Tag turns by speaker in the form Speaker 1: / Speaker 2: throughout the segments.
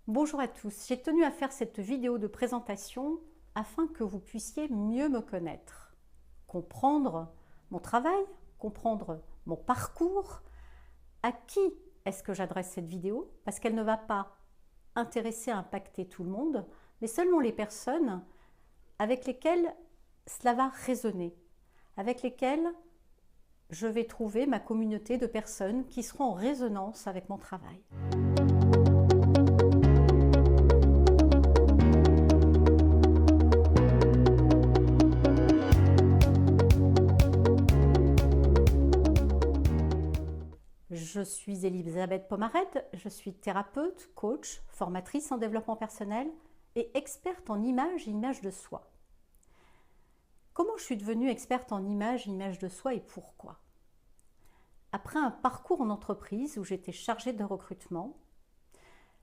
Speaker 1: Bonjour à tous, j'ai tenu à faire cette vidéo de présentation afin que vous puissiez mieux me connaître, comprendre mon travail, comprendre mon parcours, à qui est-ce que j'adresse cette vidéo, parce qu'elle ne va pas intéresser, impacter tout le monde, mais seulement les personnes avec lesquelles cela va résonner, avec lesquelles je vais trouver ma communauté de personnes qui seront en résonance avec mon travail. Je suis Elisabeth Pomarède, je suis thérapeute, coach, formatrice en développement personnel et experte en image de soi. Comment je suis devenue experte en image de soi et pourquoi? Après un parcours en entreprise où j'étais chargée de recrutement,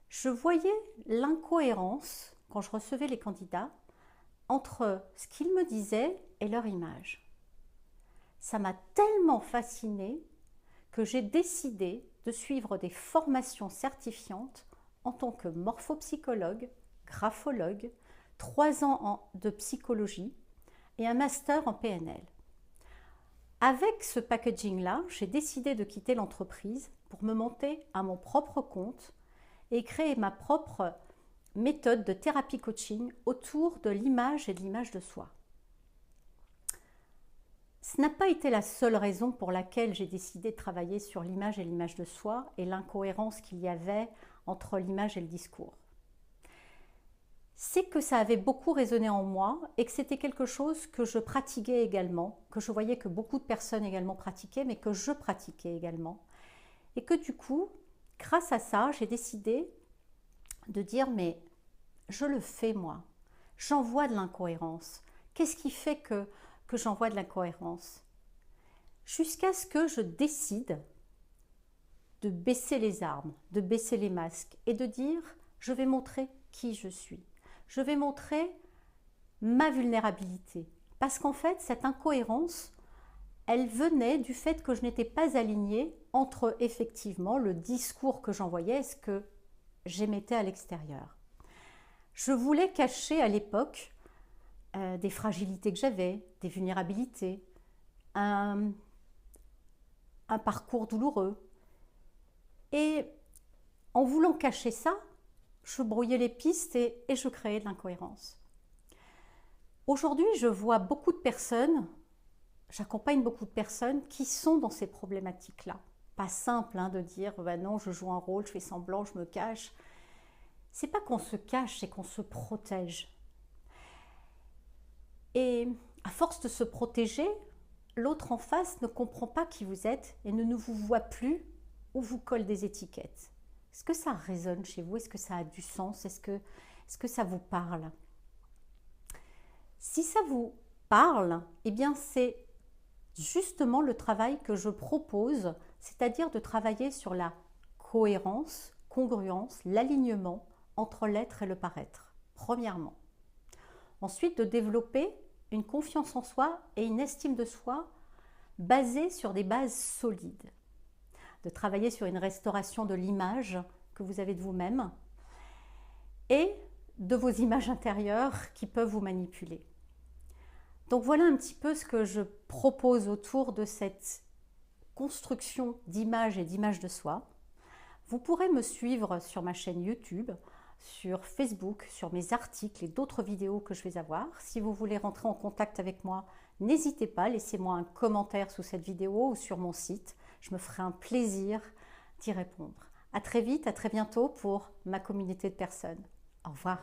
Speaker 1: je voyais l'incohérence, quand je recevais les candidats, entre ce qu'ils me disaient et leur image. Ça m'a tellement fascinée que j'ai décidé de suivre des formations certifiantes en tant que morphopsychologue, graphologue, 3 ans de psychologie et un master en PNL. Avec ce packaging-là, j'ai décidé de quitter l'entreprise pour me monter à mon propre compte et créer ma propre méthode de thérapie coaching autour de l'image et de l'image de soi. Ce n'a pas été la seule raison pour laquelle j'ai décidé de travailler sur l'image et l'image de soi et l'incohérence qu'il y avait entre l'image et le discours. C'est que ça avait beaucoup résonné en moi et que c'était quelque chose que je pratiquais également, que je voyais que beaucoup de personnes également pratiquaient, mais que je pratiquais également. Et que du coup, grâce à ça, j'ai décidé de dire mais je le fais moi, j'en vois de l'incohérence. Qu'est-ce qui fait que j'en vois de l'incohérence? Jusqu'à ce que je décide de baisser les armes, de baisser les masques et de dire je vais montrer qui je suis. Je vais montrer ma vulnérabilité. Parce qu'en fait, cette incohérence, elle venait du fait que je n'étais pas alignée entre effectivement le discours que j'envoyais et ce que j'émettais à l'extérieur. Je voulais cacher à l'époque des fragilités que j'avais, des vulnérabilités, un parcours douloureux. Et en voulant cacher ça, je brouillais les pistes et je créais de l'incohérence. Aujourd'hui, je vois beaucoup de personnes, j'accompagne beaucoup de personnes qui sont dans ces problématiques-là. Pas simple de dire non, je joue un rôle, je fais semblant, je me cache. C'est pas qu'on se cache, c'est qu'on se protège. Et à force de se protéger, l'autre en face ne comprend pas qui vous êtes et ne vous voit plus ou vous colle des étiquettes. Est-ce que ça résonne chez vous? Est-ce que ça a du sens? Est-ce que ça vous parle? Si ça vous parle, eh bien c'est justement le travail que je propose, c'est-à-dire de travailler sur la cohérence, congruence, l'alignement entre l'être et le paraître, premièrement. Ensuite, de développer une confiance en soi et une estime de soi basée sur des bases solides. De travailler sur une restauration de l'image que vous avez de vous-même et de vos images intérieures qui peuvent vous manipuler. Donc voilà un petit peu ce que je propose autour de cette construction d'image et d'image de soi. Vous pourrez me suivre sur ma chaîne YouTube, sur Facebook, sur mes articles et d'autres vidéos que je vais avoir. Si vous voulez rentrer en contact avec moi, n'hésitez pas, laissez-moi un commentaire sous cette vidéo ou sur mon site. Je me ferai un plaisir d'y répondre. À très vite, à très bientôt pour ma communauté de personnes. Au revoir.